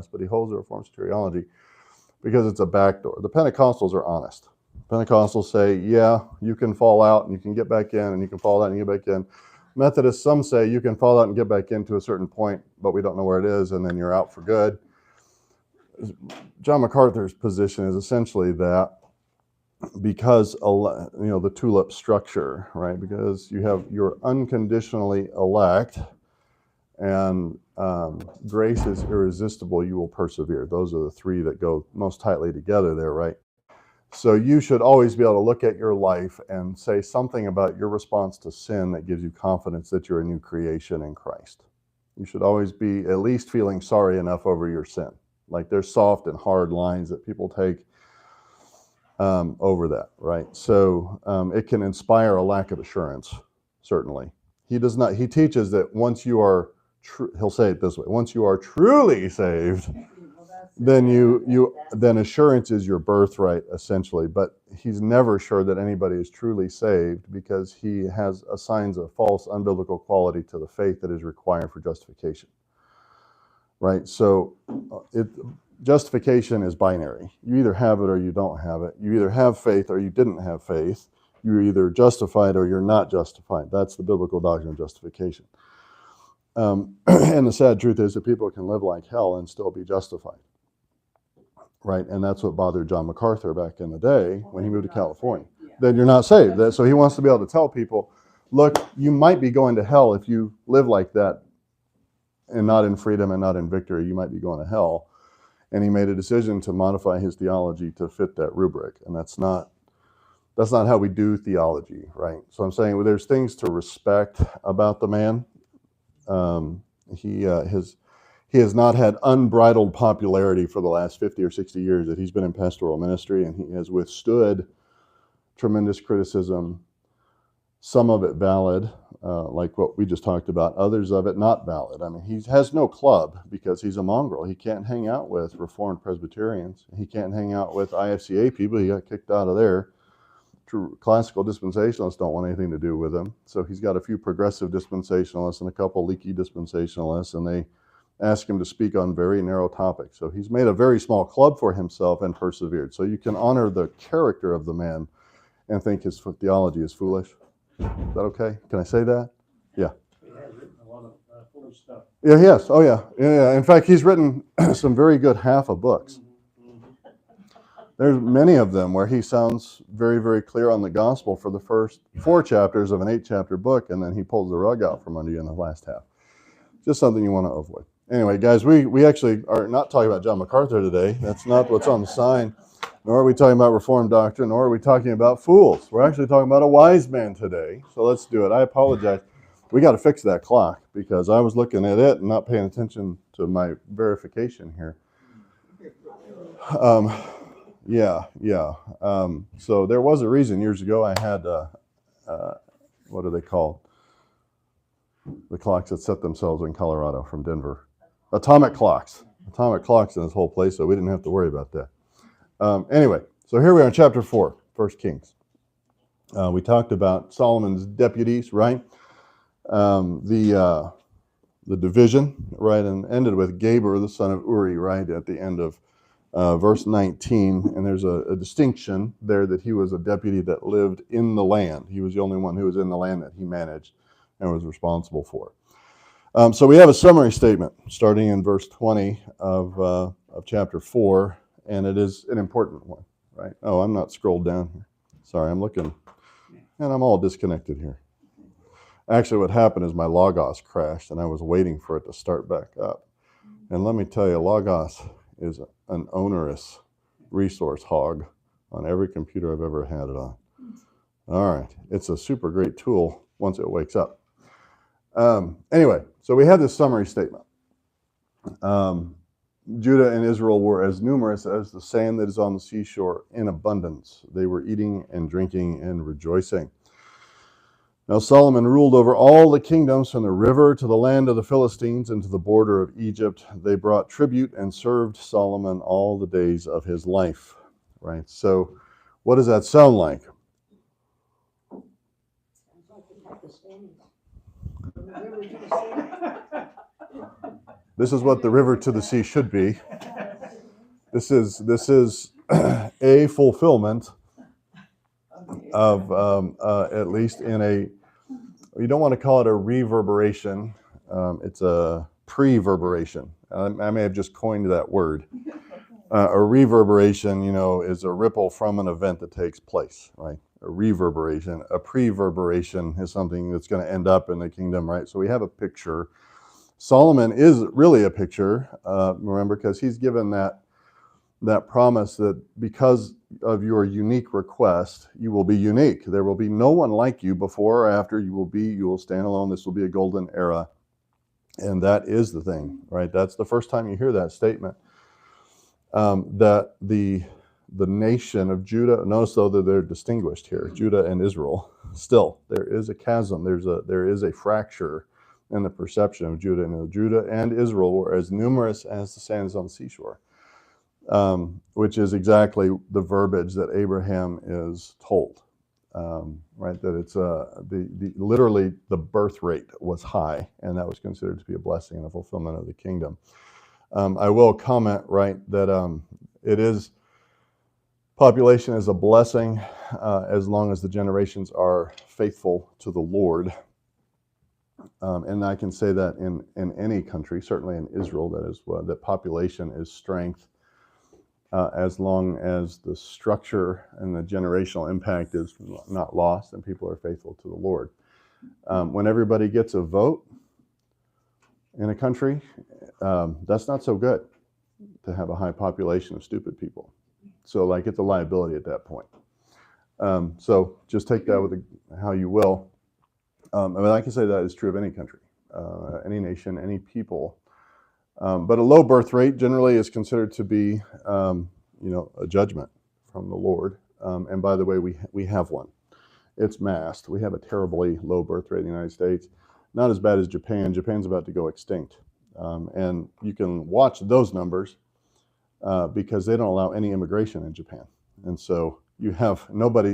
but he holds the Reformed soteriology because it's a backdoor. The Pentecostals are honest. Pentecostals say, yeah, you can fall out and you can get back in, and you can fall out and get back in. Methodists, some say you can fall out and get back in to a certain point, but we don't know where it is, and then you're out for good. John MacArthur's position is essentially that because, the tulip structure, right? Because you're unconditionally elect, and grace is irresistible, you will persevere. Those are the three that go most tightly together there, right? So you should always be able to look at your life and say something about your response to sin that gives you confidence that you're a new creation in Christ. You should always be at least feeling sorry enough over your sin. Like there's soft and hard lines that people take over that, right? So it can inspire a lack of assurance, certainly. He teaches that once you are, he'll say it this way, once you are truly saved, then assurance is your birthright, essentially. But he's never sure that anybody is truly saved because he assigns a false, unbiblical quality to the faith that is required for justification. Right? So justification is binary. You either have it or you don't have it. You either have faith or you didn't have faith. You're either justified or you're not justified. That's the biblical doctrine of justification. And the sad truth is that people can live like hell and still be justified. Right? And that's what bothered John MacArthur back in the day when he moved to California. Then you're not saved. So he wants to be able to tell people, look, you might be going to hell if you live like that and not in freedom and not in victory. You might be going to hell. And he made a decision to modify his theology to fit that rubric. And that's not how we do theology, right? So I'm saying, well, there's things to respect about the man. He has not had unbridled popularity for the last 50 or 60 years that he's been in pastoral ministry, and he has withstood tremendous criticism, some of it valid, like what we just talked about, others of it not valid. I mean, he has no club because he's a mongrel. He can't hang out with Reformed Presbyterians. He can't hang out with IFCA people. He got kicked out of there. Classical dispensationalists don't want anything to do with him. So he's got a few progressive dispensationalists and a couple leaky dispensationalists, and they ask him to speak on very narrow topics. So he's made a very small club for himself and persevered. So you can honor the character of the man and think his theology is foolish. Is that okay? Can I say that? Yeah. He has written a lot of foolish stuff. Yeah, he has. Oh, yeah. Yeah. In fact, he's written some very good half of books. There's many of them where he sounds very, very clear on the gospel for the first 4 chapters of an 8-chapter book, and then he pulls the rug out from under you in the last half. Just something you want to avoid. Anyway, guys, we actually are not talking about John MacArthur today. That's not what's on the sign. Nor are we talking about Reformed doctrine, nor are we talking about fools. We're actually talking about a wise man today. So let's do it. I apologize. We got to fix that clock because I was looking at it and not paying attention to my verification here. So there was a reason years ago I had, what are they called? The clocks that set themselves in Colorado from Denver. Atomic clocks in this whole place, so we didn't have to worry about that. Anyway, so here we are in chapter 4, 1 Kings. We talked about Solomon's deputies, right? The division, right? And ended with Gaber, the son of Uri, right? At the end of verse 19. And there's a distinction there that he was a deputy that lived in the land. He was the only one who was in the land that he managed and was responsible for. So we have a summary statement starting in verse 20 of chapter 4. And it is an important one, right? Oh, I'm not scrolled down here. Sorry, I'm looking, and I'm all disconnected here. Actually, what happened is my Logos crashed, and I was waiting for it to start back up. And let me tell you, Logos is an onerous resource hog on every computer I've ever had it on. All right, it's a super great tool once it wakes up. Anyway, so we have this summary statement. Judah and Israel were as numerous as the sand that is on the seashore in abundance. They were eating and drinking and rejoicing. Now Solomon ruled over all the kingdoms from the river to the land of the Philistines and to the border of Egypt. They brought tribute and served Solomon all the days of his life. Right? So what does that sound like? Sounds like the Pakistanis. From the river to the sea. This is what the river to the sea should be. This is a fulfillment of at least in a. You don't want to call it a reverberation. It's a preverberation. I may have just coined that word. A reverberation, is a ripple from an event that takes place, right? A reverberation. A preverberation is something that's going to end up in the kingdom, right? So we have a picture. Solomon is really a picture, remember, because he's given that promise that because of your unique request, you will be unique. There will be no one like you before or after. You will stand alone. This will be a golden era. And that is the thing, right? That's the first time you hear that statement. That the nation of Judah, notice though that they're distinguished here, Judah and Israel. Still, there is a chasm. There is a fracture in the perception of Judah. And Judah and Israel were as numerous as the sands on the seashore. Which is exactly the verbiage that Abraham is told, right? That it's literally the birth rate was high, and that was considered to be a blessing and a fulfillment of the kingdom. I will comment, right, that population is a blessing as long as the generations are faithful to the Lord. And I can say that in any country, certainly in Israel, that population is strength. As long as the structure and the generational impact is not lost and people are faithful to the Lord. When everybody gets a vote in a country, that's not so good to have a high population of stupid people. So it's a liability at that point. So just take that with how you will. I can say that is true of any country, any nation, any people. But a low birth rate generally is considered to be, a judgment from the Lord. And by the way, we have one. It's masked. We have a terribly low birth rate in the United States. Not as bad as Japan. Japan's about to go extinct. And you can watch those numbers because they don't allow any immigration in Japan. And so you have nobody